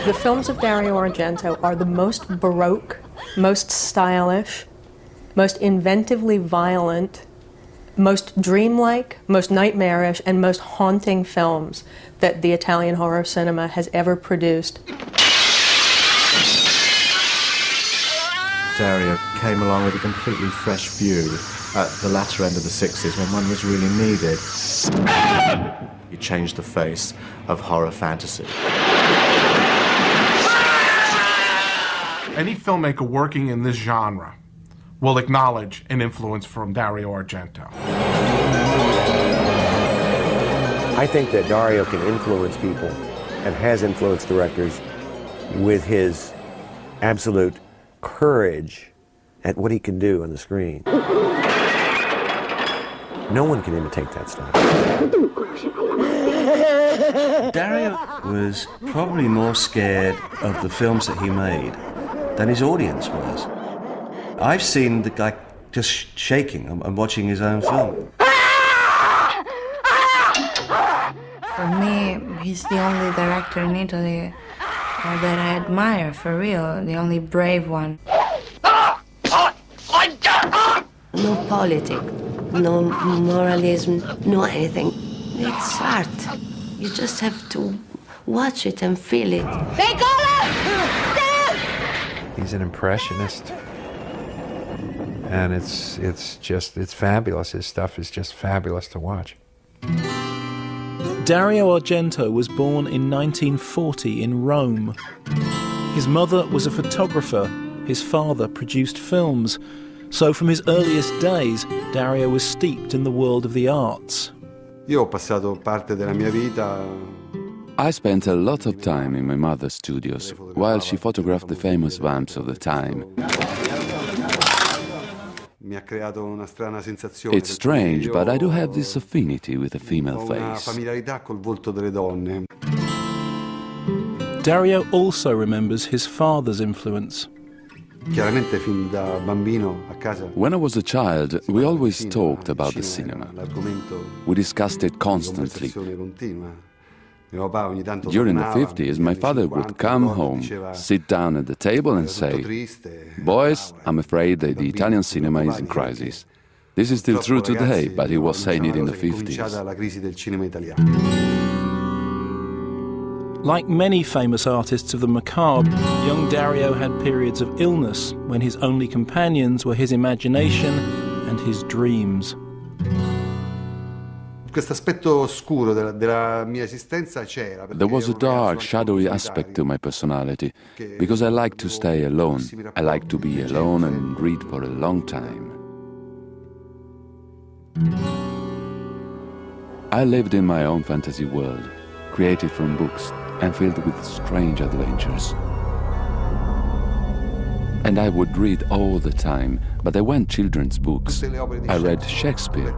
The films of Dario Argento are the most baroque, most stylish, most inventively violent, most dreamlike, most nightmarish, and most haunting films that the Italian horror cinema has ever produced. Dario came along with a completely fresh view at the latter end of the 60s when one was really needed. He changed the face of horror fantasy. Any filmmaker working in this genre will acknowledge an influence from Dario Argento. I think that Dario can influence people and has influenced directors with his absolute courage at what he can do on the screen. No one can imitate that style. Dario was probably more scared of the films that he made than his audience was. I've seen the guy just shaking and watching his own film. For me, he's the only director in Italy that I admire, for real, the only brave one. No politics, no moralism, no anything. It's art. You just have to watch it and feel it. He's an impressionist, and it's fabulous. His stuff is just fabulous to watch. Dario Argento was born in 1940 in Rome. His mother was a photographer. His father produced films. So from his earliest days, Dario was steeped in the world of the arts. I spent a lot of time in my mother's studios while she photographed the famous vamps of the time. It's strange, but I do have this affinity with a female face. Dario also remembers his father's influence. When I was a child, we always talked about the cinema. We discussed it constantly. During the 50s, my father would come home, sit down at the table and say, "Boys, I'm afraid that the Italian cinema is in crisis." This is still true today, but he was saying it in the 50s. Like many famous artists of the macabre, young Dario had periods of illness when his only companions were his imagination and his dreams. There was a dark, shadowy aspect to my personality, because I like to stay alone. I like to be alone and read for a long time. I lived in my own fantasy world, created from books and filled with strange adventures. And I would read all the time, but I went children's books. I read Shakespeare.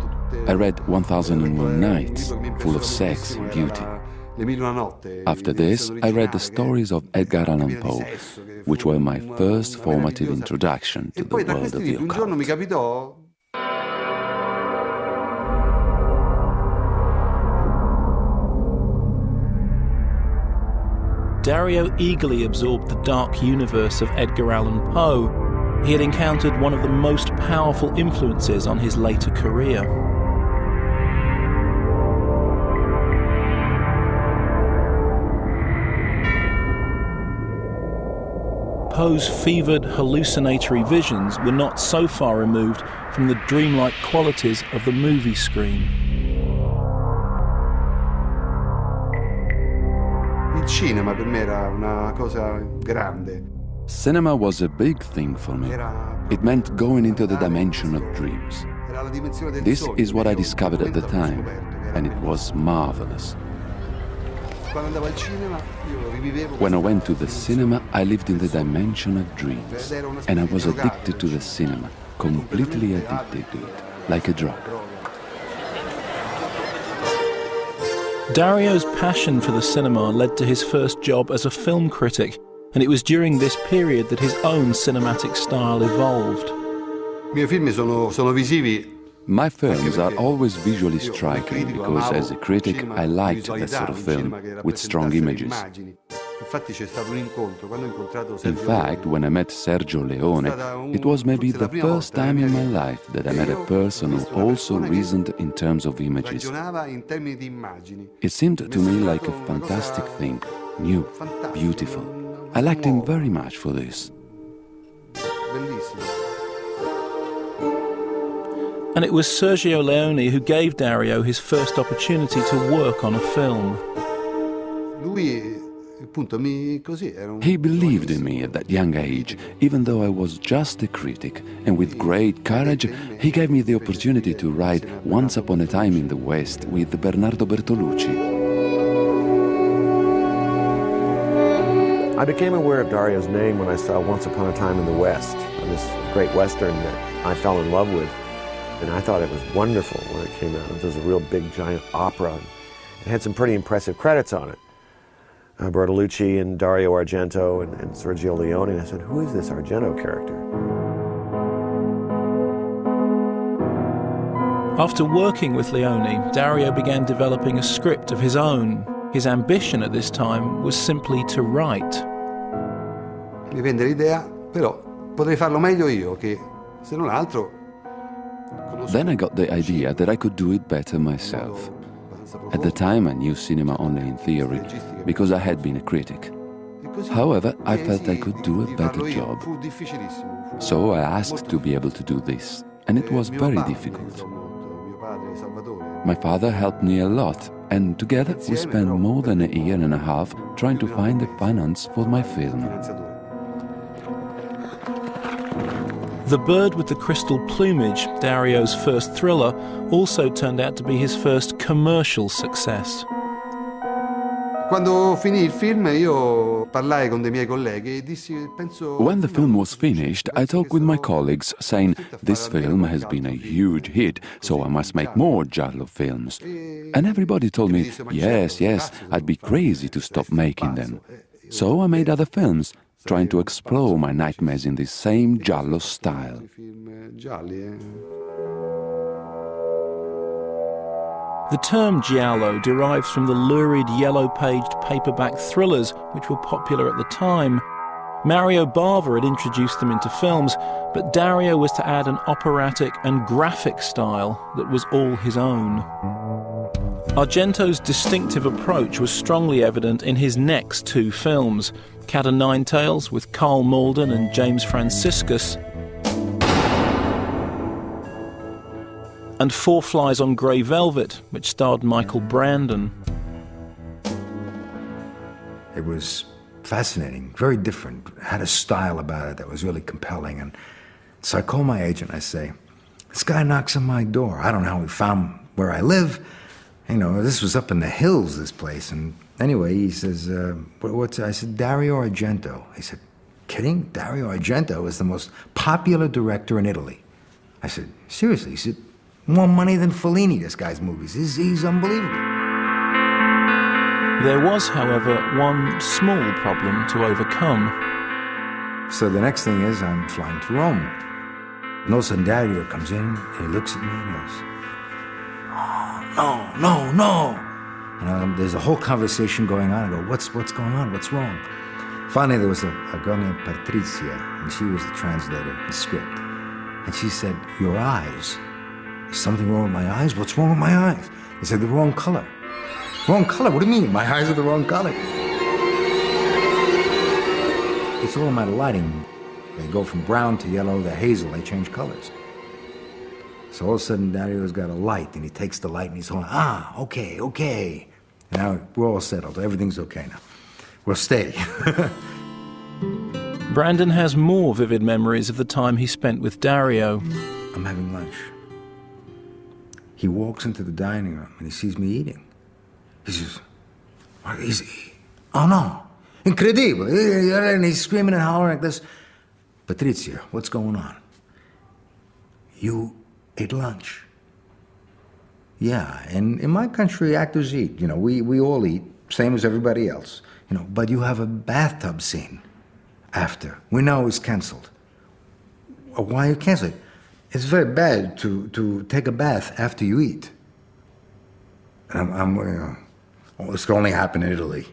I read 1001 Nights, full of sex and beauty. After this, I read the stories of Edgar Allan Poe, which were my first formative introduction to the world of the occult. Dario eagerly absorbed the dark universe of Edgar Allan Poe. He had encountered one of the most powerful influences on his later career. Poe's fevered, hallucinatory visions were not so far removed from the dreamlike qualities of the movie screen. Cinema was a big thing for me. It meant going into the dimension of dreams. This is what I discovered at the time, and it was marvelous. When I went to the cinema, I lived in the dimension of dreams, and I was addicted to the cinema, completely addicted to it, like a drug. Dario's passion for the cinema led to his first job as a film critic, and it was during this period that his own cinematic style evolved. My films are always visually striking because, as a critic, I liked that sort of film with strong images. In fact, when I met Sergio Leone, it was maybe the first time in my life that I met a person who also reasoned in terms of images. It seemed to me like a fantastic thing, new, beautiful. I liked him very much for this. And it was Sergio Leone who gave Dario his first opportunity to work on a film. He believed in me at that young age, even though I was just a critic, and with great courage he gave me the opportunity to write Once Upon a Time in the West with Bernardo Bertolucci. I became aware of Dario's name when I saw Once Upon a Time in the West, this great Western that I fell in love with. And I thought it was wonderful when it came out. It was a real big, giant opera. It had some pretty impressive credits on it. Bertolucci and Dario Argento and Sergio Leone. And I said, who is this Argento character? After working with Leone, Dario began developing a script of his own. His ambition at this time was simply to write. Mi vende l'idea, però potrei farlo meglio io, che se non altro. Then I got the idea that I could do it better myself. At the time I knew cinema only in theory, because I had been a critic. However, I felt I could do a better job. So I asked to be able to do this, and it was very difficult. My father helped me a lot, and together we spent more than a year and a half trying to find the finance for my film. The Bird with the Crystal Plumage, Dario's first thriller, also turned out to be his first commercial success. Quando finì il film, io parlai con dei miei colleghi e dissi, penso... When the film was finished, I talked with my colleagues, saying, this film has been a huge hit, so I must make more giallo films. And everybody told me, yes, I'd be crazy to stop making them. So I made other films, trying to explore my nightmares in the same giallo style. The term giallo derives from the lurid yellow-paged paperback thrillers which were popular at the time. Mario Bava had introduced them into films, but Dario was to add an operatic and graphic style that was all his own. Argento's distinctive approach was strongly evident in his next two films, Cat o' Nine Tails with Carl Malden and James Franciscus, and Four Flies on Grey Velvet, which starred Michael Brandon. It was fascinating, very different, had a style about it that was really compelling. And so I call my agent, I say, this guy knocks on my door. I don't know how he found where I live. You know, this was up in the hills, this place. And anyway, he says, what's I said, Dario Argento. He said, kidding? Dario Argento is the most popular director in Italy. I said, seriously? He said, more money than Fellini, this guy's movies. He's unbelievable. There was, however, one small problem to overcome. So the next thing is I'm flying to Rome. And all of a sudden Dario comes in, and he looks at me and goes, oh, no. And there's a whole conversation going on. I go, what's going on? What's wrong? Finally, there was a girl named Patrizia, and she was the translator of the script. And she said, your eyes. Is something wrong with my eyes? What's wrong with my eyes? They said, the wrong color. Wrong color? What do you mean? My eyes are the wrong color. It's all a matter of lighting. They go from brown to yellow to hazel. They change colors. So all of a sudden, Dario's got a light, and he takes the light, and he's going, okay. Now we're all settled. Everything's okay now. We'll stay. Brandon has more vivid memories of the time he spent with Dario. I'm having lunch. He walks into the dining room, and he sees me eating. He says, what is he? Oh, no. Incredible. And he's screaming and hollering like this. Patrizia, what's going on? You ate lunch. Yeah, and in my country, actors eat. You know, we all eat, same as everybody else. You know, but you have a bathtub scene after. We know it's canceled. Why you cancel it? It's very bad to take a bath after you eat. And this can only happen in Italy.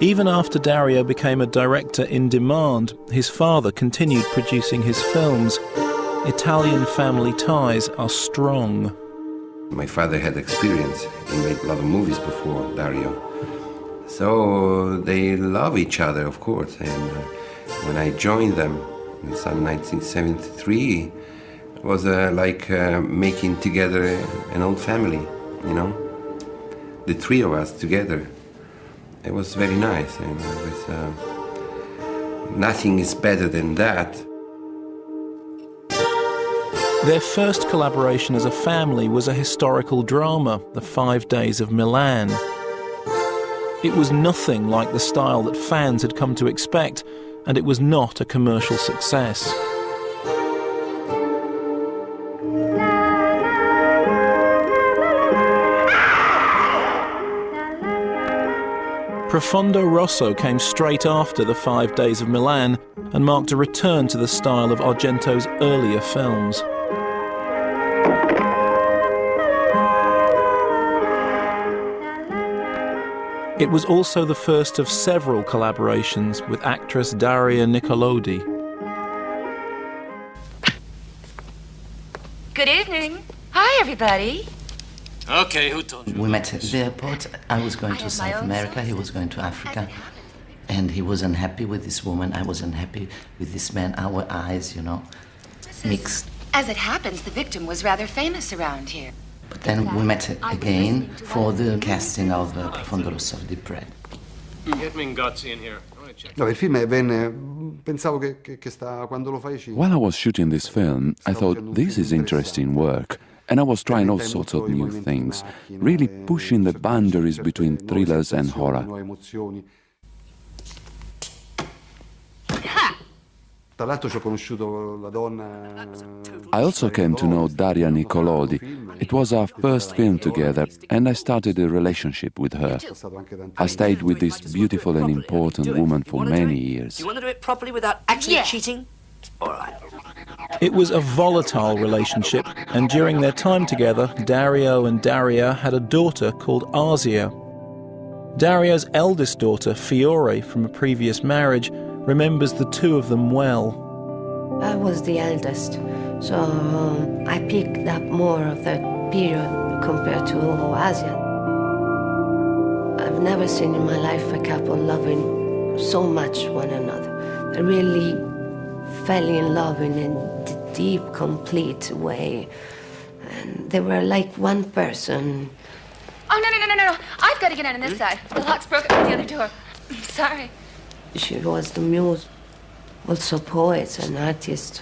Even after Dario became a director in demand, his father continued producing his films. Italian family ties are strong. My father had experience. He made a lot of movies before Dario. So they love each other, of course. And when I joined them in some 1973, it was like making together an old family, you know? The three of us together. It was very nice. And nothing is better than that. Their first collaboration as a family was a historical drama, The 5 Days of Milan. It was nothing like the style that fans had come to expect, and it was not a commercial success. Profondo Rosso came straight after The 5 Days of Milan and marked a return to the style of Argento's earlier films. It was also the first of several collaborations with actress Daria Nicolodi. Good evening. Hi, everybody. Okay, who told you? We met at the airport. I was going to South America, he was going to Africa. And he was unhappy with this woman, I was unhappy with this man. Our eyes, you know, mixed. As it happens, the victim was rather famous around here. But then we met again for the casting of Profondo Rosso of Deep Red. Get me Gozzi in here. No, il film venne. Pensavo che quando lo feci. While I was shooting this film, I thought this is interesting work, and I was trying all sorts of new things, really pushing the boundaries between thrillers and horror. I also came to know Daria Nicolodi. It was our first film together, and I started a relationship with her. I stayed with this beautiful and important woman for many years. Do you want to do it properly without actually cheating? All right. It was a volatile relationship, and during their time together, Dario and Daria had a daughter called Arzia. Dario's eldest daughter, Fiore, from a previous marriage, remembers the two of them well. I was the eldest, so I picked up more of that period compared to Asia. I've never seen in my life a couple loving so much one another. They really fell in love in a deep, complete way. And they were like one person. Oh, no. I've got to get in on this side. The lock's broken on the other door. Sorry. She was the muse, also poets and artists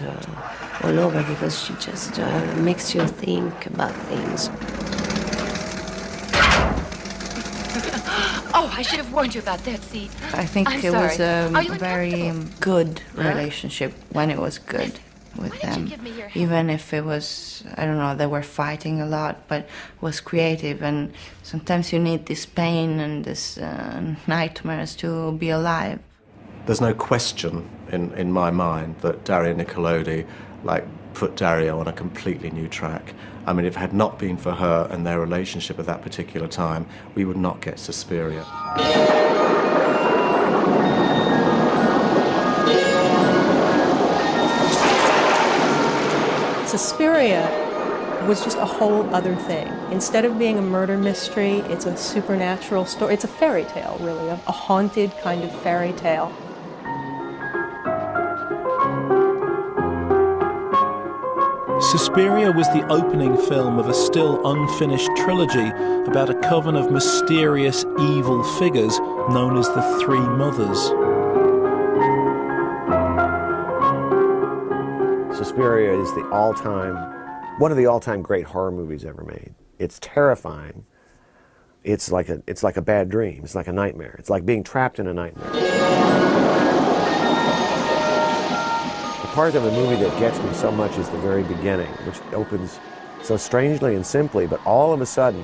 all over, because she just makes you think about things. Oh, I should have warned you about that, see? I think it was a very good relationship when it was good with them. Even if it was, I don't know, they were fighting a lot, but it was creative, and sometimes you need this pain and this nightmares to be alive. There's no question in my mind that Daria Nicolodi put Dario on a completely new track. I mean, if it had not been for her and their relationship at that particular time, we would not get Suspiria. Suspiria was just a whole other thing. Instead of being a murder mystery, it's a supernatural story. It's a fairy tale, really, a haunted kind of fairy tale. Suspiria was the opening film of a still unfinished trilogy about a coven of mysterious evil figures known as the Three Mothers. Suspiria is one of the all-time great horror movies ever made. It's terrifying. It's like a bad dream. It's like a nightmare. It's like being trapped in a nightmare. The part of the movie that gets me so much is the very beginning, which opens so strangely and simply, but all of a sudden,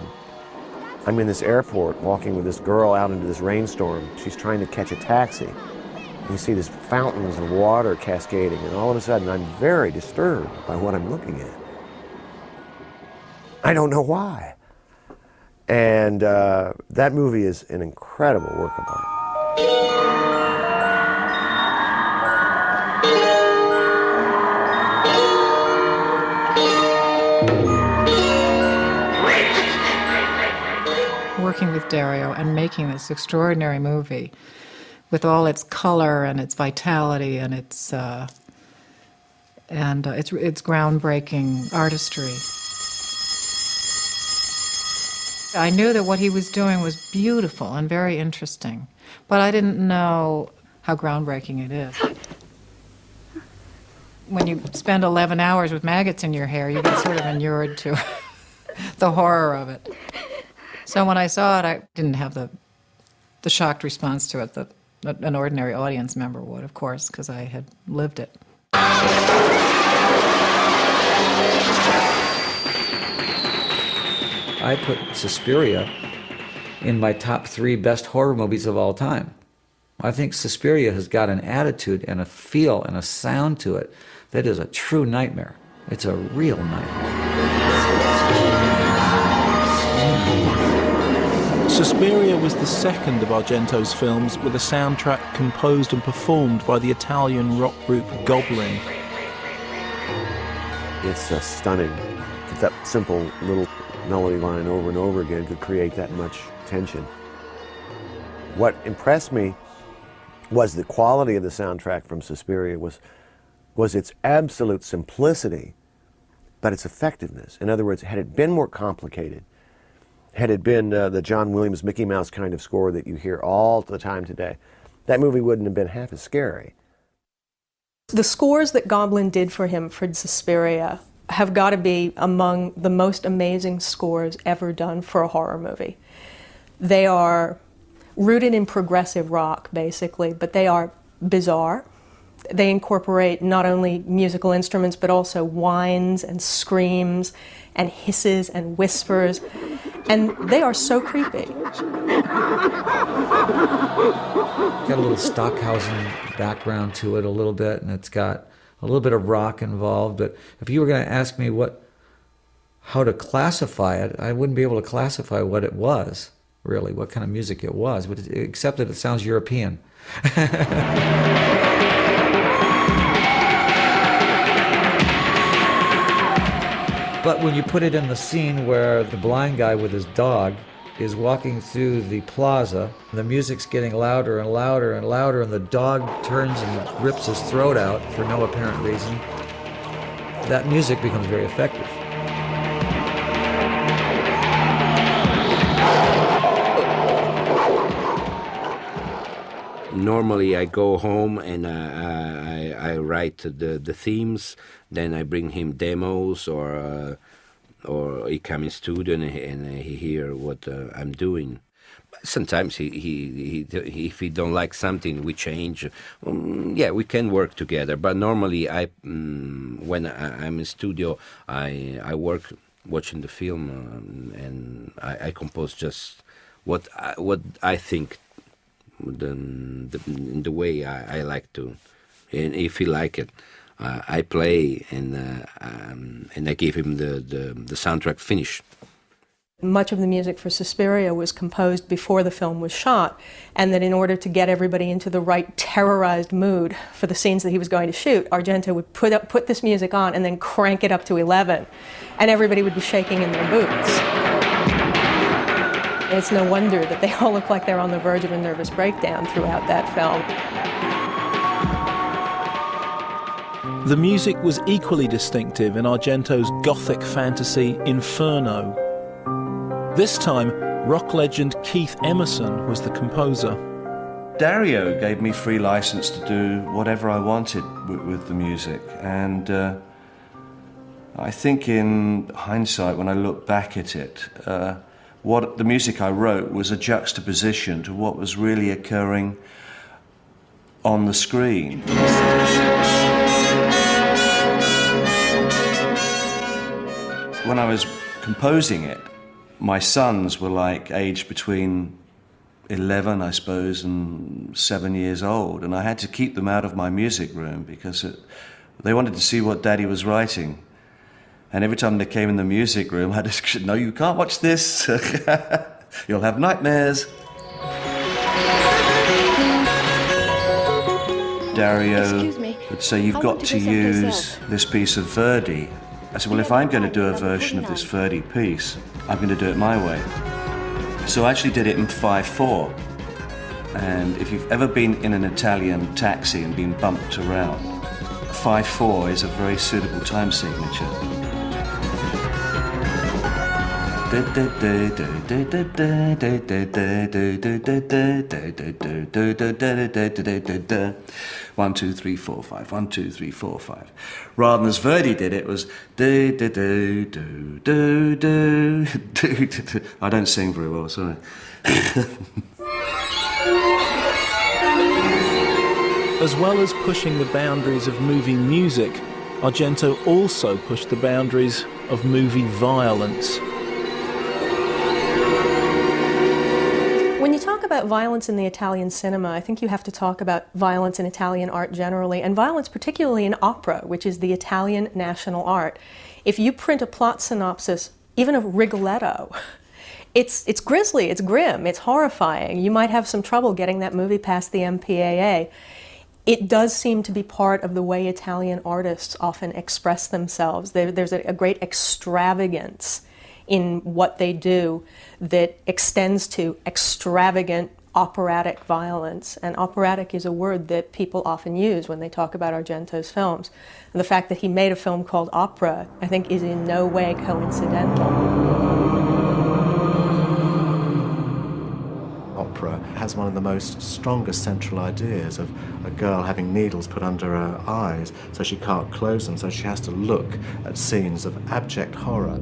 I'm in this airport walking with this girl out into this rainstorm. She's trying to catch a taxi. And you see these fountains of water cascading, and all of a sudden I'm very disturbed by what I'm looking at. I don't know why. And that movie is an incredible work of art. working with Dario and making this extraordinary movie with all its color and its vitality and its groundbreaking artistry. I knew that what he was doing was beautiful and very interesting, but I didn't know how groundbreaking it is. When you spend 11 hours with maggots in your hair, you get sort of inured to the horror of it. So when I saw it, I didn't have the shocked response to it that an ordinary audience member would, of course, because I had lived it. I put Suspiria in my top 3 best horror movies of all time. I think Suspiria has got an attitude and a feel and a sound to it that is a true nightmare. It's a real nightmare. Suspiria was the second of Argento's films with a soundtrack composed and performed by the Italian rock group Goblin. It's stunning. That simple little melody line over and over again could create that much tension. What impressed me was the quality of the soundtrack from Suspiria was its absolute simplicity, but its effectiveness. In other words, had it been more complicated, had it been the John Williams Mickey Mouse kind of score that you hear all the time today, that movie wouldn't have been half as scary. The scores that Goblin did for him for Suspiria have got to be among the most amazing scores ever done for a horror movie. They are rooted in progressive rock, basically, but they are bizarre. They incorporate not only musical instruments, but also whines and screams and hisses and whispers, and they are so creepy. Got a little Stockhausen background to it a little bit, and it's got a little bit of rock involved, but if you were going to ask me how to classify it, I wouldn't be able to classify what it was, really, what kind of music it was, except that it sounds European. But when you put it in the scene where the blind guy with his dog is walking through the plaza, the music's getting louder and louder and louder, and the dog turns and rips his throat out for no apparent reason, that music becomes very effective. Normally I go home and I write the themes, then I bring him demos or he come in studio and he hear what I'm doing. Sometimes if he don't like something, we change. Yeah, we can work together. But normally, when I'm in studio, I work watching the film and I compose just what I think the way I like to. And if he like it, I play and I give him the soundtrack finished. Much of the music for Suspiria was composed before the film was shot, and that in order to get everybody into the right terrorized mood for the scenes that he was going to shoot, Argento would put this music on and then crank it up to 11, and everybody would be shaking in their boots. It's no wonder that they all look like they're on the verge of a nervous breakdown throughout that film. The music was equally distinctive in Argento's gothic fantasy Inferno. This time, rock legend Keith Emerson was the composer. Dario gave me free license to do whatever I wanted with the music, and I think in hindsight, when I look back at it, what the music I wrote was a juxtaposition to what was really occurring on the screen. When I was composing it, my sons were like aged between 11, I suppose, and 7 years old, and I had to keep them out of my music room because they wanted to see what Daddy was writing. And every time they came in the music room, I just said, "No, you can't watch this. You'll have nightmares." Dario would say, "You've got to use this piece of Verdi." I said, "Well, if I'm going to do a version of this Verdi piece, I'm going to do it my way." So I actually did it in 5/4. And if you've ever been in an Italian taxi and been bumped around, 5/4 is a very suitable time signature. One, two, three, four, five. 1, 2, 3, 4, 5. Rather than as Verdi did it, was do do do do do do do. I don't sing very well, sorry. As well as pushing the boundaries of movie music, Argento also pushed the boundaries of movie violence. When you talk about violence in the Italian cinema, I think you have to talk about violence in Italian art generally, and violence particularly in opera, which is the Italian national art. If you print a plot synopsis, even of Rigoletto, it's grisly, it's grim, it's horrifying. You might have some trouble getting that movie past the MPAA. It does seem to be part of the way Italian artists often express themselves. There's a great extravagance in what they do that extends to extravagant operatic violence. And operatic is a word that people often use when they talk about Argento's films. And the fact that he made a film called Opera, I think, is in no way coincidental. Opera has one of the most strongest central ideas of a girl having needles put under her eyes so she can't close them, so she has to look at scenes of abject horror.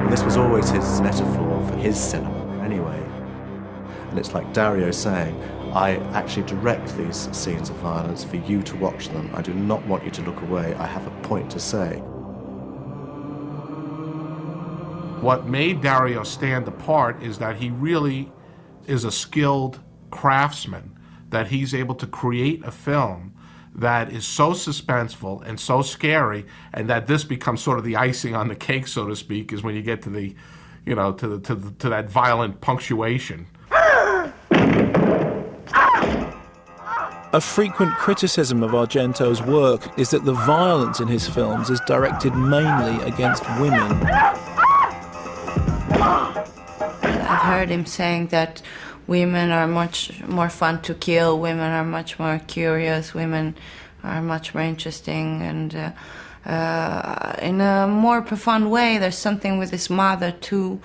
And this was always his metaphor for his cinema, anyway. And it's like Dario saying, I actually direct these scenes of violence for you to watch them. I do not want you to look away. I have a point to say. What made Dario stand apart is that he really is a skilled craftsman, that he's able to create a film that is so suspenseful and so scary, and that this becomes sort of the icing on the cake, so to speak, is when you get to the, you know, to that violent punctuation. A frequent criticism of Argento's work is that the violence in his films is directed mainly against women. I've heard him saying that women are much more fun to kill, women are much more curious, women are much more interesting, and in a more profound way, there's something with his mother too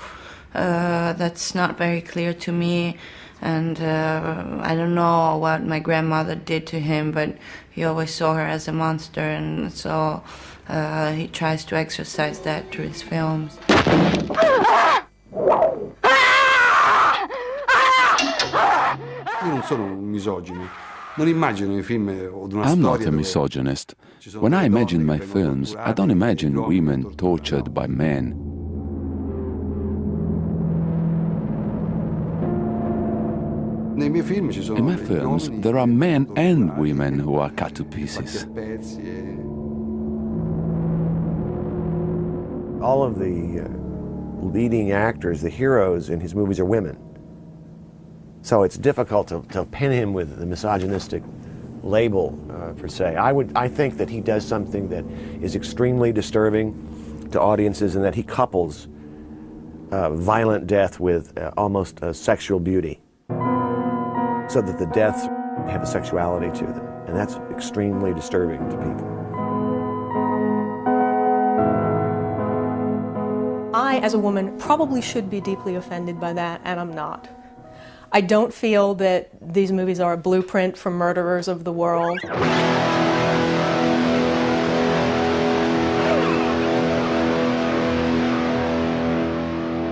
that's not very clear to me, and I don't know what my grandmother did to him, but he always saw her as a monster, and so he tries to exercise that through his films. Io non sono un misogino. Non immagino I film o di una I'm not storia a misogynist. When I imagine my films, I don't imagine women tortured by men. Nei miei film ci sono In my films, there are men and women who are cut to pieces. All of the leading actors, the heroes in his movies are women. So it's difficult to pin him with the misogynistic label, per se. I think that he does something that is extremely disturbing to audiences, and that he couples violent death with almost sexual beauty, so that the deaths have a sexuality to them. And that's extremely disturbing to people. I, as a woman, probably should be deeply offended by that, and I'm not. I don't feel that these movies are a blueprint for murderers of the world.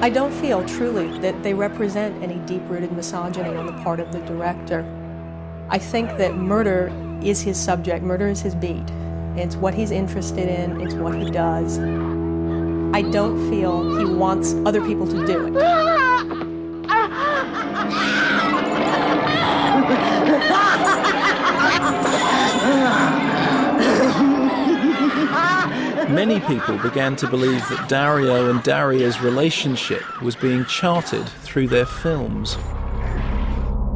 I don't feel, truly, that they represent any deep-rooted misogyny on the part of the director. I think that murder is his subject, murder is his beat. It's what he's interested in, it's what he does. I don't feel he wants other people to do it. Many people began to believe that Dario and Daria's relationship was being charted through their films.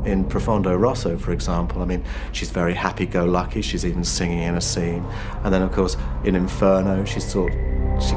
In Profondo Rosso, for example, I mean, she's very happy-go-lucky, she's even singing in a scene. And then, of course, in Inferno, she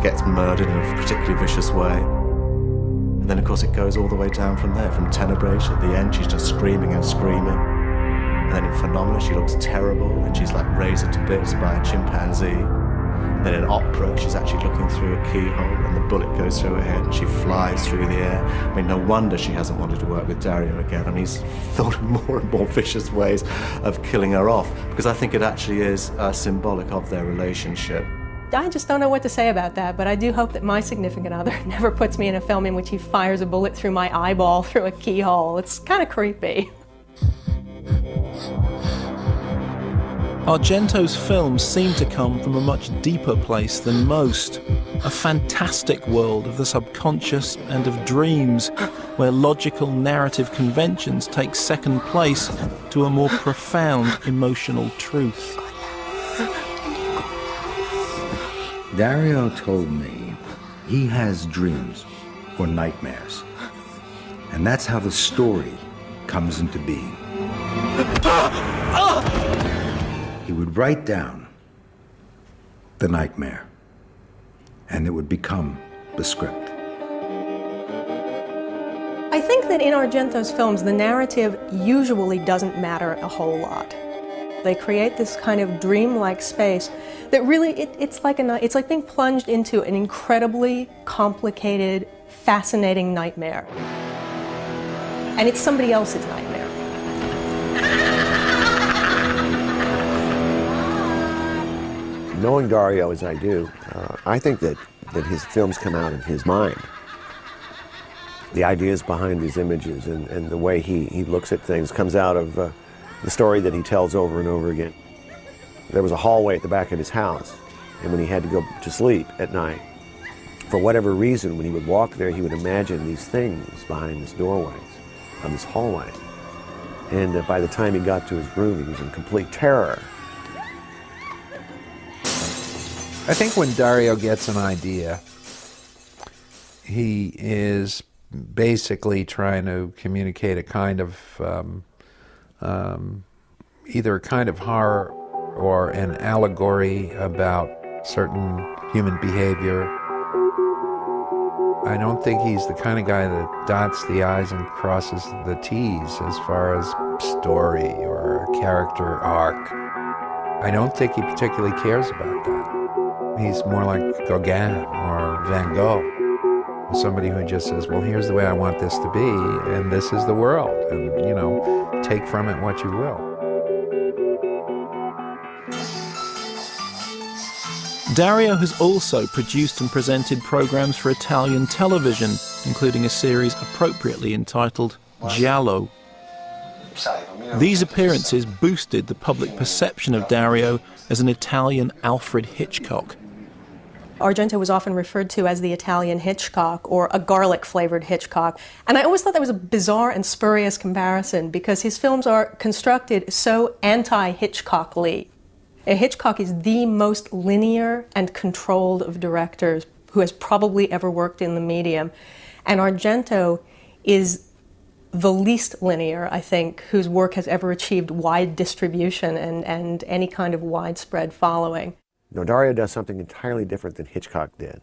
gets murdered in a particularly vicious way. And And then, of course, it goes all the way down from there, from Tenebrae. At the end, she's just screaming and screaming. And then in Phenomena, she looks terrible, and she's like razored to bits by a chimpanzee. And then in Opera, she's actually looking through a keyhole, and the bullet goes through her head, and she flies through the air. I mean, no wonder she hasn't wanted to work with Dario again. I mean, he's thought of more and more vicious ways of killing her off, because I think it actually is symbolic of their relationship. I just don't know what to say about that, but I do hope that my significant other never puts me in a film in which he fires a bullet through my eyeball through a keyhole. It's kind of creepy. Argento's films seem to come from a much deeper place than most, a fantastic world of the subconscious and of dreams, where logical narrative conventions take second place to a more profound emotional truth. Dario told me he has dreams or nightmares, and that's how the story comes into being. He would write down the nightmare, and it would become the script. I think that in Argento's films, the narrative usually doesn't matter a whole lot. They create this kind of dreamlike space that really, it's like being plunged into an incredibly complicated, fascinating nightmare. And it's somebody else's nightmare. Knowing Dario as I do, I think that his films come out of his mind. The ideas behind his images and the way he looks at things comes out of the story that he tells over and over again. There was a hallway at the back of his house, and when he had to go to sleep at night, for whatever reason, when he would walk there, he would imagine these things behind his doorways of this hallway. And by the time he got to his room, he was in complete terror. I think when Dario gets an idea, he is basically trying to communicate a kind of, either a kind of horror or an allegory about certain human behavior. I don't think he's the kind of guy that dots the I's and crosses the T's as far as story or character arc. I don't think he particularly cares about that. He's more like Gauguin or Van Gogh, somebody who just says, well, here's the way I want this to be, and this is the world, and, you know, take from it what you will. Dario has also produced and presented programs for Italian television, including a series appropriately entitled Giallo. These appearances boosted the public perception of Dario as an Italian Alfred Hitchcock. Argento was often referred to as the Italian Hitchcock or a garlic-flavored Hitchcock. And I always thought that was a bizarre and spurious comparison because his films are constructed so anti-Hitchcockly. Hitchcock is the most linear and controlled of directors who has probably ever worked in the medium. And Argento is the least linear, I think, whose work has ever achieved wide distribution and any kind of widespread following. No, Dario does something entirely different than Hitchcock did,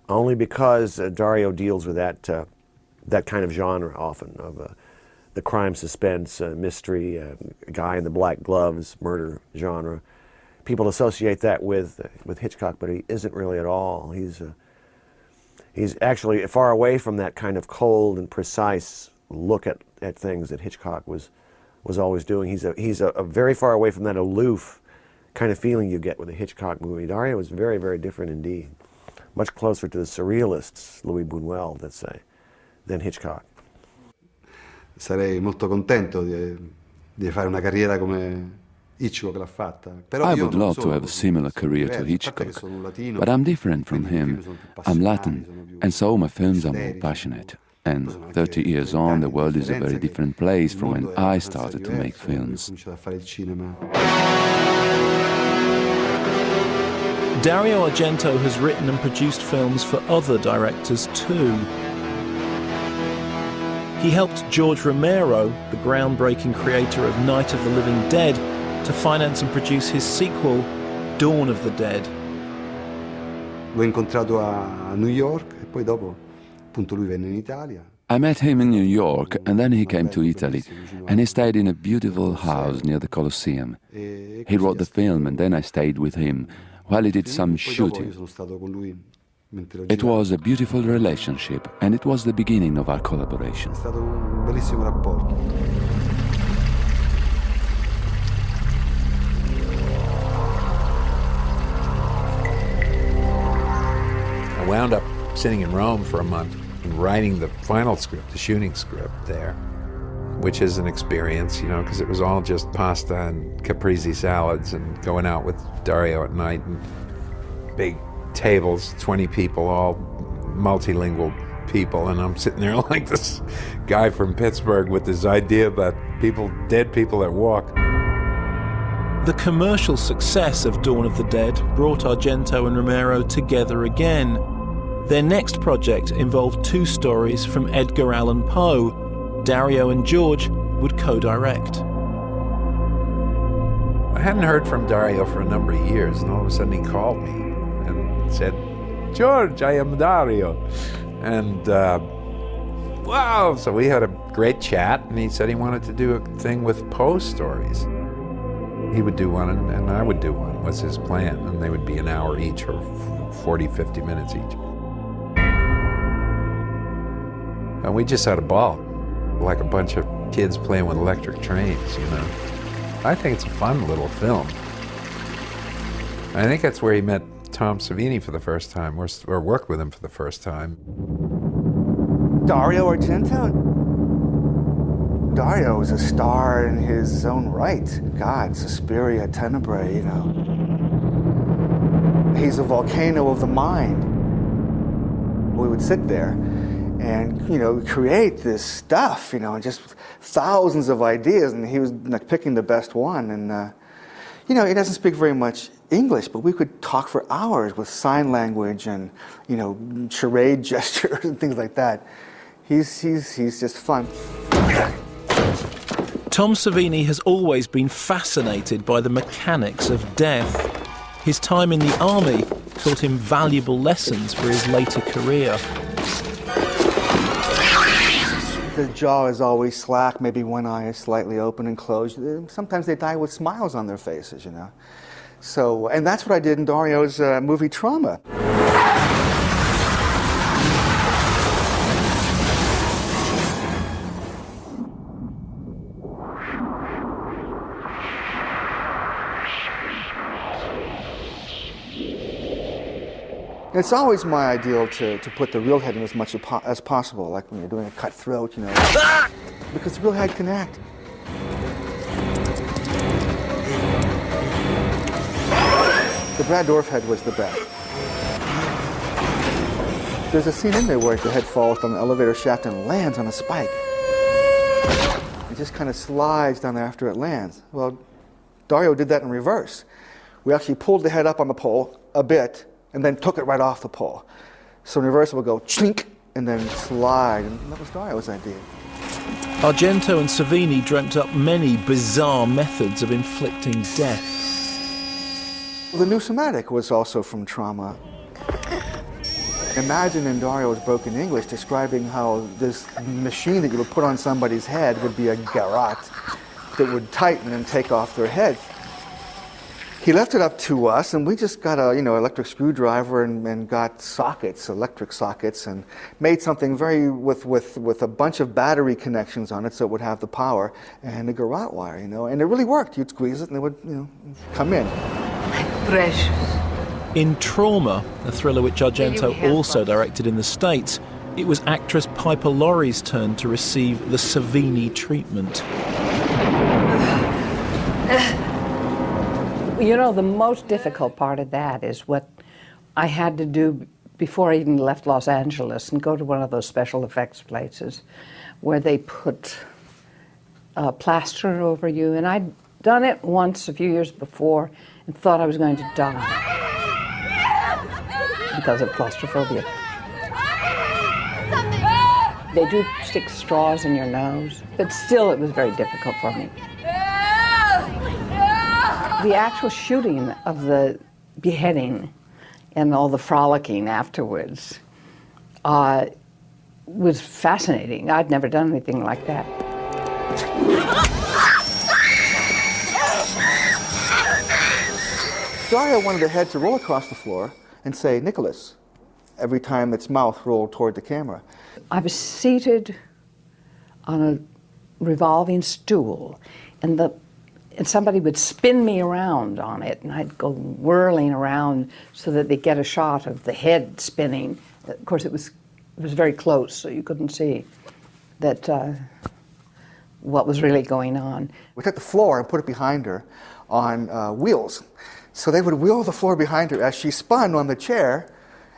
only because Dario deals with that kind of genre often, of the crime, suspense, mystery, guy in the black gloves, murder genre. People associate that with Hitchcock, but he isn't really at all. He's actually far away from that kind of cold and precise look at things that Hitchcock was always doing. He's a very far away from that aloof kind of feeling you get with a Hitchcock movie. Dario is very, very different indeed. Much closer to the surrealists, Louis Buñuel, let's say, than Hitchcock. Sarei molto contento di fare una carriera come Hitchcock l'ha fatta. I would love to have a similar career to Hitchcock, but I'm different from him. I'm Latin, and so my films are more passionate. And 30 years on, the world is a very different place from when I started to make films. Dario Argento has written and produced films for other directors too. He helped George Romero, the groundbreaking creator of Night of the Living Dead, to finance and produce his sequel, Dawn of the Dead. L'ho incontrato a New York e poi dopo appunto lui venne in Italia. I met him in New York, and then he came to Italy, and he stayed in a beautiful house near the Colosseum. He wrote the film, and then I stayed with him while he did some shooting. It was a beautiful relationship, and it was the beginning of our collaboration. È stato un bellissimo rapporto. I wound up sitting in Rome for a month and writing the final script, the shooting script there, which is an experience, you know, because it was all just pasta and caprese salads and going out with Dario at night and big tables, 20 people, all multilingual people, and I'm sitting there like this guy from Pittsburgh with this idea about people, dead people that walk. The commercial success of Dawn of the Dead brought Argento and Romero together again. Their next project involved 2 stories from Edgar Allan Poe. Dario and George would co-direct. I hadn't heard from Dario for a number of years, and all of a sudden he called me and said, "George, I am Dario." And wow, so we had a great chat, and he said he wanted to do a thing with Poe stories. He would do one, and I would do one, was his plan, and they would be an hour each, or 40, 50 minutes each. And we just had a ball, like a bunch of kids playing with electric trains, you know. I think it's a fun little film. I think that's where he met Tom Savini for the first time, or worked with him for the first time. Dario Argento? Dario is a star in his own right. God, Suspiria, Tenebrae, you know. He's a volcano of the mind. We would sit there and, you know, create this stuff, you know, and just thousands of ideas, and he was like picking the best one. And, you know, he doesn't speak very much English, but we could talk for hours with sign language and, you know, charade gestures and things like that. He's just fun. Tom Savini has always been fascinated by the mechanics of death. His time in the army taught him valuable lessons for his later career. The jaw is always slack, maybe one eye is slightly open and closed. Sometimes they die with smiles on their faces, you know. So, and that's what I did in Dario's movie Trauma. It's always my ideal to put the real head in as much as possible, like when you're doing a cut throat, you know, because the real head can act. The Brad Dourif head was the best. There's a scene in there where the head falls down the elevator shaft and lands on a spike. It just kind of slides down there after it lands. Well, Dario did that in reverse. We actually pulled the head up on the pole a bit, and then took it right off the pole. So in reverse, it would go chink and then slide, and that was Dario's idea. Argento and Savini dreamt up many bizarre methods of inflicting death. The new somatic was also from Trauma. Imagine in Dario's broken English describing how this machine that you would put on somebody's head would be a garrote that would tighten and take off their head. He left it up to us, and we just got a, you know, electric screwdriver and got sockets, electric sockets, and made something with a bunch of battery connections on it, so it would have the power and a garrote wire, you know, and it really worked. You'd squeeze it, and it would, you know, come in. Precious. In Trauma, a thriller which Argento also directed in the States, it was actress Piper Laurie's turn to receive the Savini treatment. You know, the most difficult part of that is what I had to do before I even left Los Angeles and go to one of those special effects places where they put plaster over you. And I'd done it once a few years before and thought I was going to die because of claustrophobia. They do stick straws in your nose, but still it was very difficult for me. The actual shooting of the beheading and all the frolicking afterwards, was fascinating. I'd never done anything like that. Dario wanted the head to roll across the floor and say, Nicholas, every time its mouth rolled toward the camera. I was seated on a revolving stool, and somebody would spin me around on it, and I'd go whirling around so that they get a shot of the head spinning. Of course, it was very close, so you couldn't see that what was really going on. We took the floor and put it behind her on wheels. So they would wheel the floor behind her as she spun on the chair,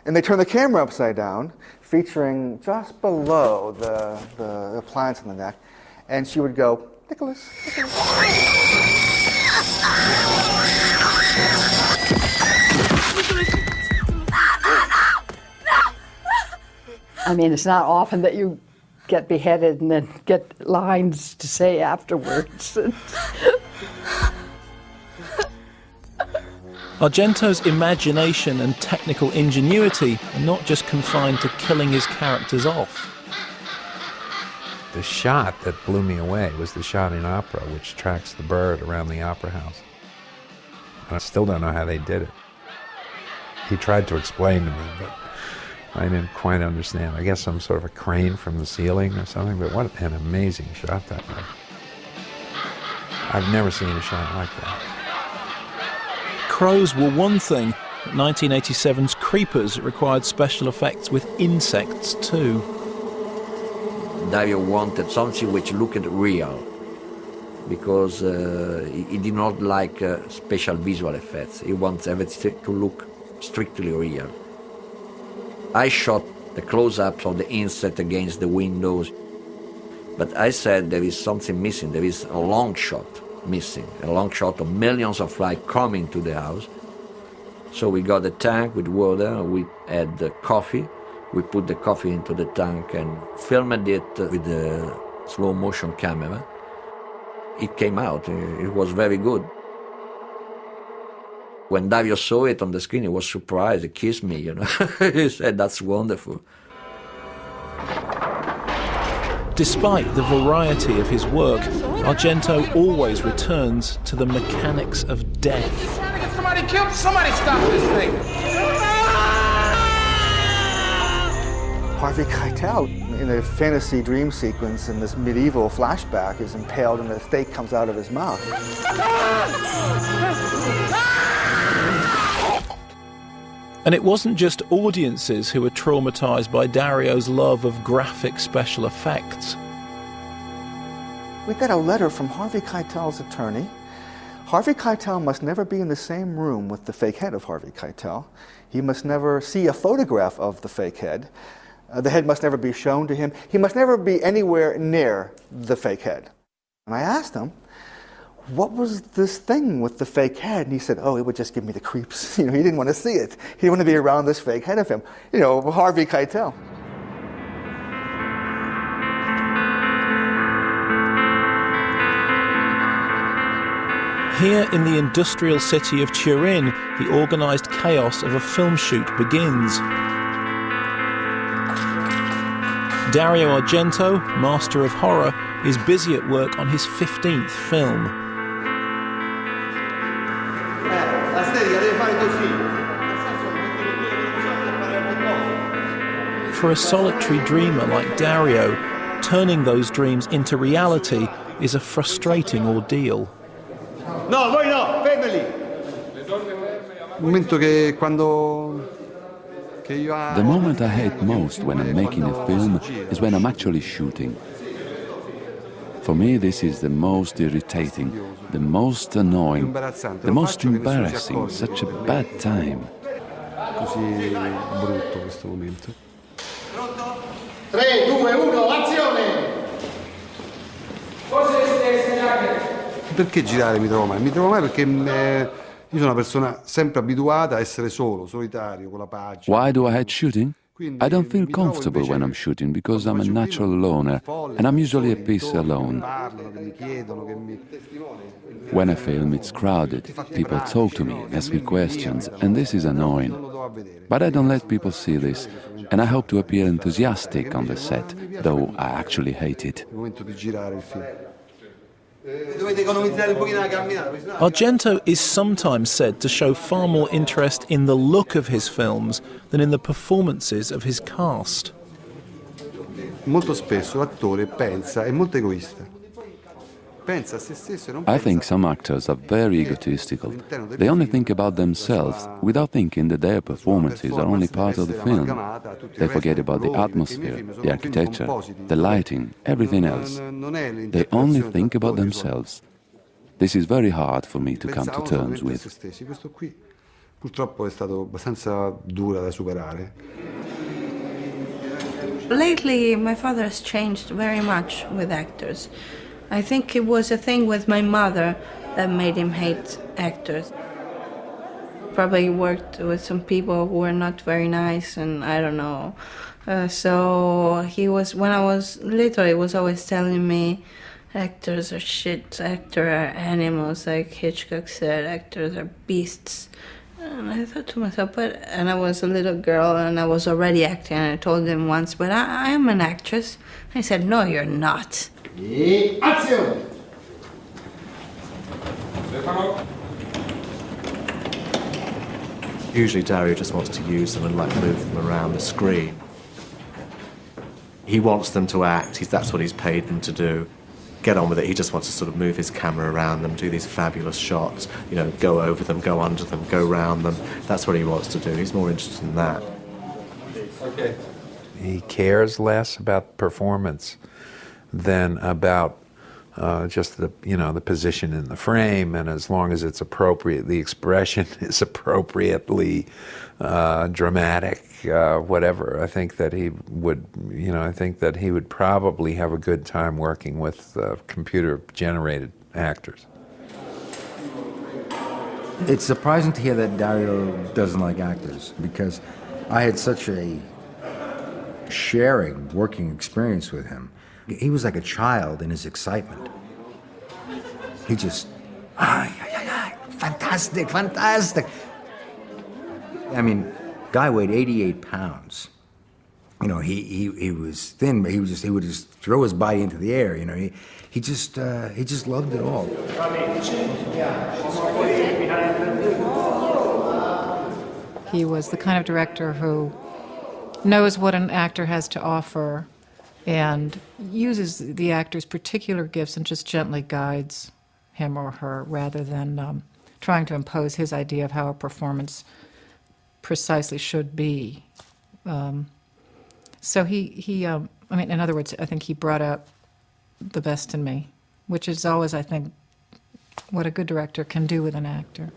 and they turned the camera upside down, featuring just below the appliance on the neck, and she would go, Nicholas, Nicholas. I mean, it's not often that you get beheaded and then get lines to say afterwards. Argento's imagination and technical ingenuity are not just confined to killing his characters off. The shot that blew me away was the shot in opera, which tracks the bird around the opera house. And I still don't know how they did it. He tried to explain to me, but I didn't quite understand. I guess some sort of a crane from the ceiling or something, but what an amazing shot that was. I've never seen a shot like that. Crows were one thing, but 1987's Creepers required special effects with insects too. Dario wanted something which looked real, because he did not like special visual effects. He wants everything to look strictly real. I shot the close-ups of the insect against the windows, but I said there is something missing. There is a long shot missing, a long shot of millions of flies coming to the house. So we got a tank with water, we had the coffee, we put the coffee into the tank and filmed it with the slow motion camera. It came out, it was very good. When Dario saw it on the screen, he was surprised, he kissed me, you know. He said, that's wonderful. Despite the variety of his work, Argento always returns to the mechanics of death. Trying to get somebody killed? Somebody stop this thing! Harvey Keitel, in a fantasy dream sequence in this medieval flashback, is impaled and the steak comes out of his mouth. And it wasn't just audiences who were traumatized by Dario's love of graphic special effects. We got a letter from Harvey Keitel's attorney. Harvey Keitel must never be in the same room with the fake head of Harvey Keitel. He must never see a photograph of the fake head. The head must never be shown to him. He must never be anywhere near the fake head. And I asked him, what was this thing with the fake head? And he said, oh, it would just give me the creeps. You know, he didn't want to see it. He didn't want to be around this fake head of him. You know, Harvey Keitel. Here in the industrial city of Turin, the organised chaos of a film shoot begins. Dario Argento, master of horror, is busy at work on his 15th film. For a solitary dreamer like Dario, turning those dreams into reality is a frustrating ordeal. No, voi no, fermeli! Il momento che quando The moment I hate most when I'm making a film is when I'm actually shooting. For me, this is the most irritating, the most annoying, the most embarrassing, such a bad time. Così brutto questo momento. 3, 2, 1, azione! Cosa devi segnare? Perché girare mi trovo male? Mi trovo male perché io sono una persona sempre abituata a essere solo, solitario, con la pagina. Why do I hate shooting? I don't feel comfortable when I'm shooting because I'm a natural loner and I'm usually at peace alone. When I film, it's crowded. People talk to me, ask me questions, and this is annoying. But I don't let people see this, and I hope to appear enthusiastic on the set, though I actually hate it. Argento is sometimes said to show far more interest in the look of his films than in the performances of his cast. Molto spesso l'attore pensa, è molto egoista. I think some actors are very egotistical. They only think about themselves without thinking that their performances are only part of the film. They forget about the atmosphere, the architecture, the lighting, everything else. They only think about themselves. This is very hard for me to come to terms with. Questo qui purtroppo è stato abbastanza dura da superare. Lately, my father has changed very much with actors. I think it was a thing with my mother that made him hate actors. Probably worked with some people who were not very nice, and I don't know. So he was, when I was little, he was always telling me, actors are shit, actors are animals, like Hitchcock said, actors are beasts. And I thought to myself, and I was a little girl and I was already acting, and I told him once, but I am an actress. And he said, no, you're not. Azione! Usually Dario just wants to use them and like move them around the screen. He wants them to act, that's what he's paid them to do. Get on with it, he just wants to sort of move his camera around them, do these fabulous shots, you know, go over them, go under them, go round them. That's what he wants to do, he's more interested in that. Okay. He cares less about performance than about just the position in the frame, and as long as it's appropriate, the expression is appropriately dramatic, whatever. I think that he would probably have a good time working with computer-generated actors. It's surprising to hear that Dario doesn't like actors, because I had such a sharing working experience with him. He was like a child in his excitement. He just, fantastic, fantastic. I mean, guy weighed 88 pounds. You know, he was thin, but he would just throw his body into the air. You know, he just loved it all. He was the kind of director who knows what an actor has to offer and uses the actor's particular gifts and just gently guides him or her rather than trying to impose his idea of how a performance precisely should be. So I mean, in other words, I think he brought out the best in me, which is always, I think, what a good director can do with an actor.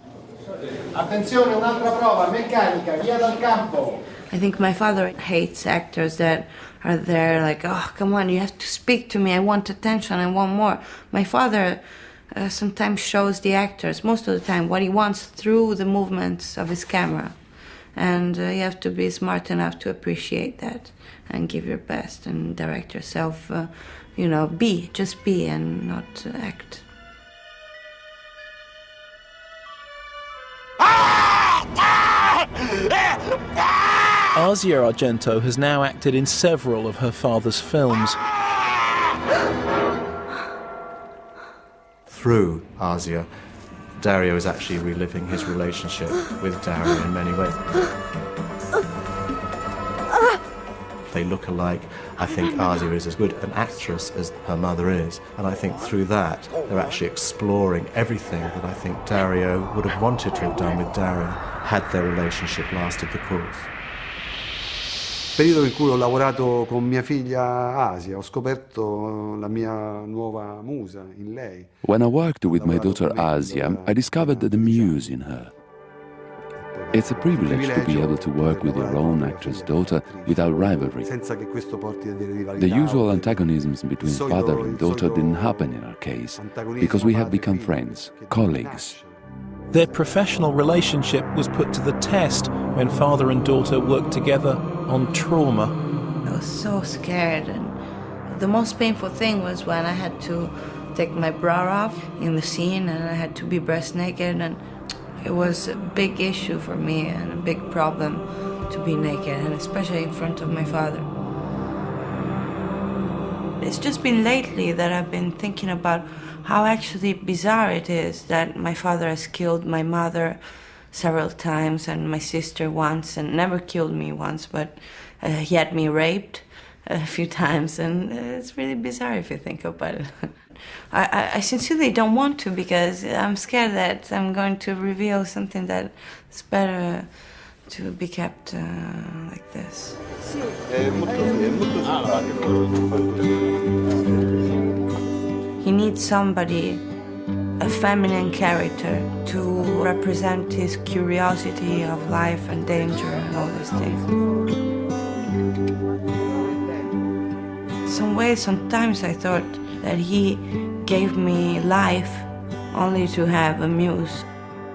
Attenzione, un'altra prova, meccanica, via dal campo. I think my father hates actors that are there like, oh, come on, you have to speak to me, I want attention, I want more. My father sometimes shows the actors, most of the time, what he wants through the movements of his camera. And you have to be smart enough to appreciate that and give your best and direct yourself, just be and not act. Asia Argento has now acted in several of her father's films. Through Asia, Dario is actually reliving his relationship with Dario in many ways. They look alike. I think Asia is as good an actress as her mother is, and I think through that they're actually exploring everything that I think Dario would have wanted to have done with Dario had their relationship lasted the course. Periodo in cui ho lavorato con mia figlia Asia, ho scoperto la mia nuova musa in lei. When I worked with my daughter Asia, I discovered the muse in her. It's a privilege to be able to work with your own actress daughter without rivalry. The usual antagonisms between father and daughter didn't happen in our case, because we have become friends, colleagues. Their professional relationship was put to the test when father and daughter worked together on trauma. I was so scared, and the most painful thing was when I had to take my bra off in the scene and I had to be breast naked, and it was a big issue for me and a big problem to be naked, and especially in front of my father. It's just been lately that I've been thinking about how actually bizarre it is that my father has killed my mother several times and my sister once, and never killed me once, but he had me raped a few times, and it's really bizarre if you think about it. I sincerely don't want to, because I'm scared that I'm going to reveal something that is better to be kept like this. He needs somebody, a feminine character, to represent his curiosity of life and danger and all these things. In some ways, sometimes I thought that he gave me life only to have a muse,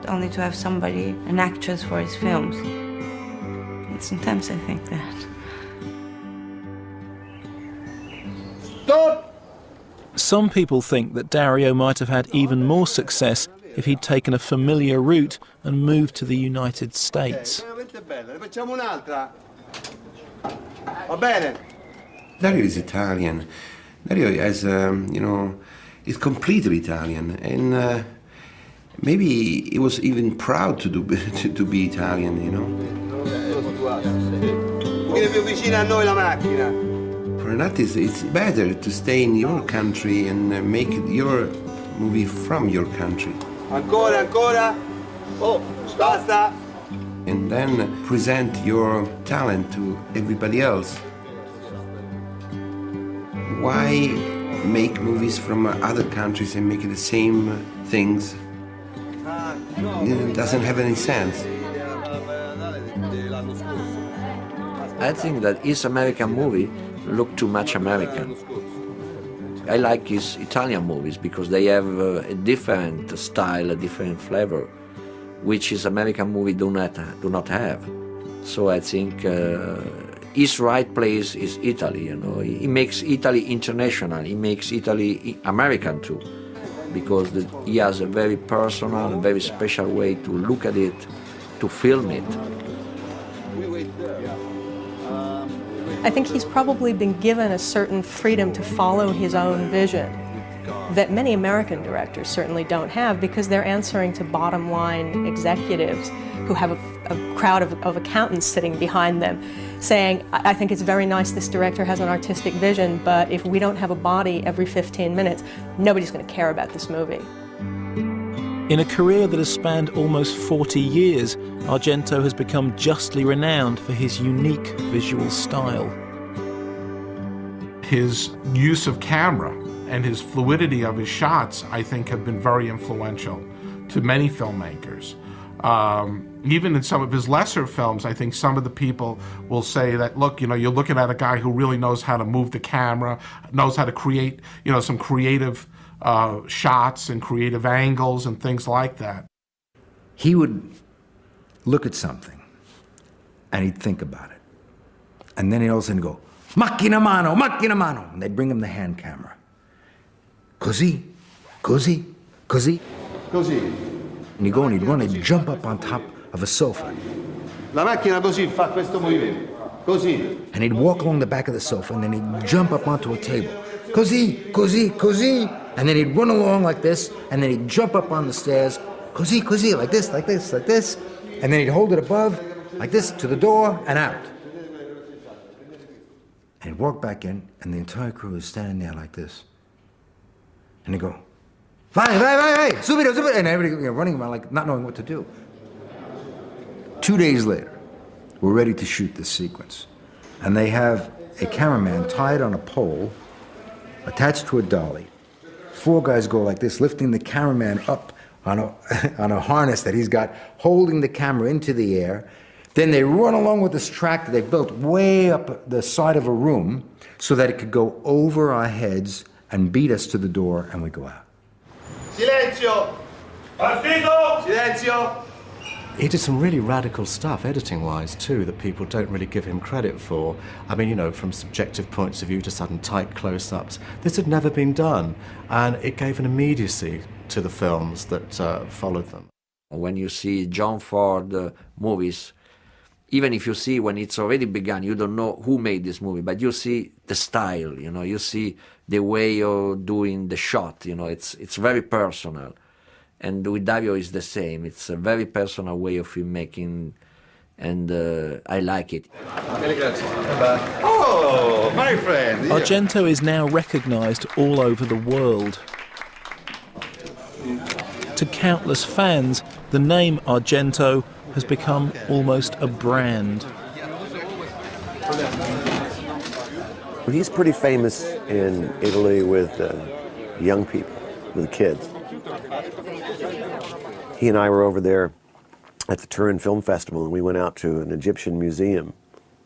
only to have somebody, an actress for his films. And sometimes I think that. Some people think that Dario might have had even more success if he'd taken a familiar route and moved to the United States. Dario is Italian. Dario has, is completely Italian, and maybe he was even proud to be Italian, you know. For an artist, it's better to stay in your country and make your movie from your country. Ancora. Oh, basta. And then present your talent to everybody else. Why make movies from other countries and make the same things? It doesn't have any sense. I think that his American movie look too much American. I like his Italian movies because they have a different style, a different flavor, which his American movie do not have. So I think his right place is Italy. You know, he makes Italy international. He makes Italy American too, because he has a very personal, a very special way to look at it, to film it. I think he's probably been given a certain freedom to follow his own vision that many American directors certainly don't have, because they're answering to bottom line executives who have a crowd of accountants sitting behind them saying, I think it's very nice this director has an artistic vision, but if we don't have a body every 15 minutes, nobody's going to care about this movie. In a career that has spanned almost 40 years, Argento has become justly renowned for his unique visual style. His use of camera and his fluidity of his shots, I think, have been very influential to many filmmakers. Even in some of his lesser films, I think some of the people will say that, look, you know, you're looking at a guy who really knows how to move the camera, knows how to create, you know, some creative shots and creative angles and things like that. He would look at something and he'd think about it. And then he'd all of a sudden go, macchina mano, macchina mano. And they'd bring him the hand camera. Così, così, così. Così. And he'd go and he'd run and jump up on top of a sofa. La macchina così fa questo movimento. Così. And he'd walk along the back of the sofa and then he'd jump up onto a table. Così, così, così. And then he'd run along like this, and then he'd jump up on the stairs, così, così, like this, like this, like this. And then he'd hold it above, like this, to the door and out. And he'd walk back in, and the entire crew was standing there like this. And he'd go, vai, vai, vai, vai, subito, subito. And everybody running around like not knowing what to do. 2 days later, we're ready to shoot this sequence. And they have a cameraman tied on a pole, attached to a dolly. 4 guys go like this, lifting the cameraman up on a harness that he's got, holding the camera into the air. Then they run along with this track that they built way up the side of a room so that it could go over our heads and beat us to the door, and we go out. Silenzio! Partito! Silenzio! He did some really radical stuff, editing-wise, too, that people don't really give him credit for. I mean, you know, from subjective points of view to sudden tight close-ups. This had never been done, and it gave an immediacy to the films that followed them. When you see John Ford movies, even if you see when it's already begun, you don't know who made this movie, but you see the style, you know, you see the way of doing the shot, you know, it's very personal. And with Dario it's the same. It's a very personal way of filmmaking, and I like it. Oh, my friend! Argento is now recognised all over the world. To countless fans, the name Argento has become almost a brand. He's pretty famous in Italy with young people, with kids. He and I were over there at the Turin Film Festival, and we went out to an Egyptian museum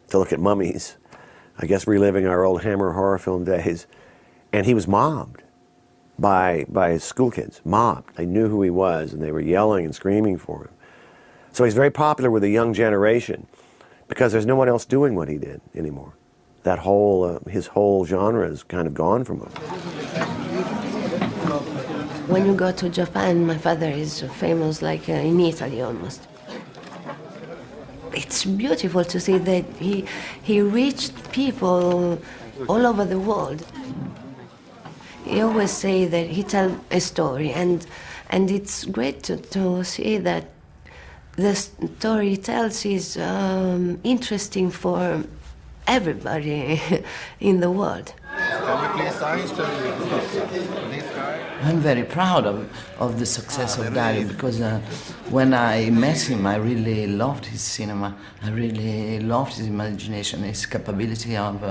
to look at mummies, I guess reliving our old Hammer horror film days. And he was mobbed by his school kids, mobbed. They knew who he was, and they were yelling and screaming for him. So he's very popular with the young generation because there's no one else doing what he did anymore. That whole, his whole genre is kind of gone from him. When you go to Japan, my father is famous like in Italy almost. It's beautiful to see that he reached people all over the world. He always say that he tells a story, and it's great to see that the story he tells is interesting for everybody in the world. I'm very proud of the success of Dario, because when I met him, I really loved his cinema. I really loved his imagination, his capability of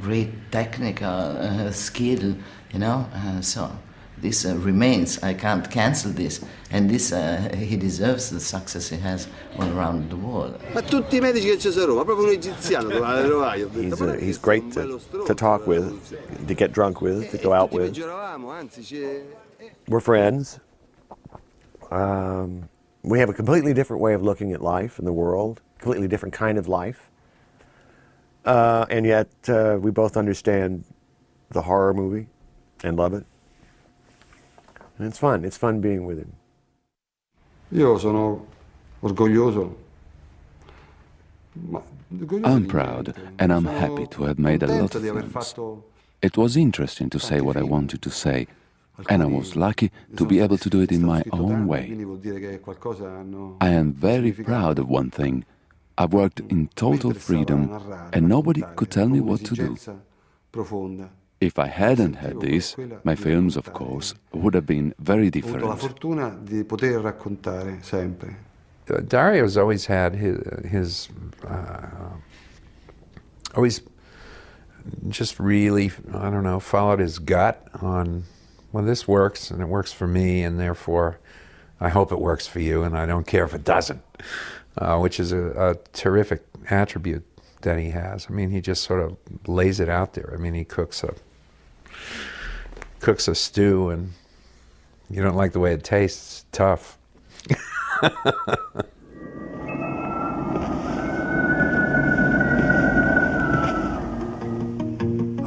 great technical skill, you know. So this remains. I can't cancel this, and this he deserves the success he has all around the world. Ma tutti I medici che ci sono, ma proprio un egiziano doveva trovare. He's great to talk with, to get drunk with, to go out with. We're friends. We have a completely different way of looking at life and the world, completely different kind of life. And yet we both understand the horror movie and love it. And it's fun. It's fun being with him. Io sono orgoglioso. I'm proud, and I'm happy to have made a lot of films. It was interesting to say what I wanted to say, and I was lucky to be able to do it in my own way. I am very proud of one thing. I've worked in total freedom, and nobody could tell me what to do. If I hadn't had this, my films, of course, would have been very different. Dario's always had his always just really, I don't know, followed his gut on, well, this works, and it works for me, and therefore I hope it works for you, and I don't care if it doesn't, which is a terrific attribute that he has. I mean, he just sort of lays it out there. I mean, he cooks a stew, and you don't like the way it tastes, tough.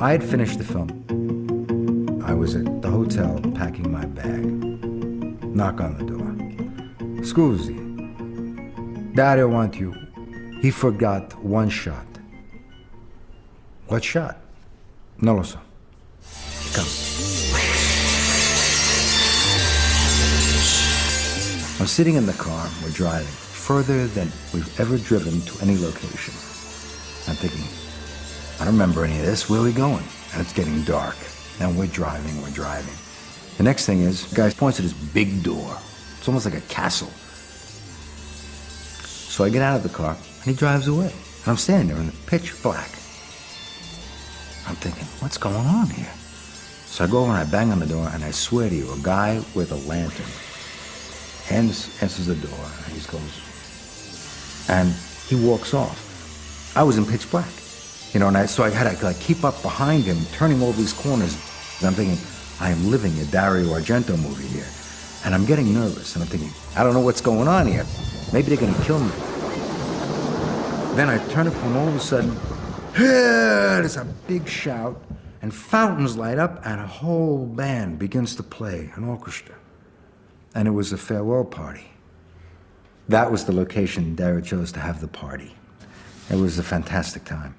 I had finished the film. I was at the hotel packing my bag. Knock on the door. Scusi. Dario want you. He forgot one shot. What shot? Non lo so. Come. I'm sitting in the car, we're driving, further than we've ever driven to any location. I'm thinking, I don't remember any of this, where are we going? And it's getting dark, and we're driving. The next thing is, the guy points at his big door. It's almost like a castle. So I get out of the car, and he drives away. And I'm standing there in the pitch black. I'm thinking, what's going on here? So I go over and I bang on the door, and I swear to you, a guy with a lantern answers the door, and he goes, and he walks off. I was in pitch black, you know, and so I had to like keep up behind him, turning all these corners. And I'm thinking, I am living a Dario Argento movie here, and I'm getting nervous, and I'm thinking, I don't know what's going on here. Maybe they're gonna kill me. Then I turn up and all of a sudden, there's a big shout, and fountains light up, and a whole band begins to play, an orchestra. And it was a farewell party. That was the location Dario chose to have the party. It was a fantastic time.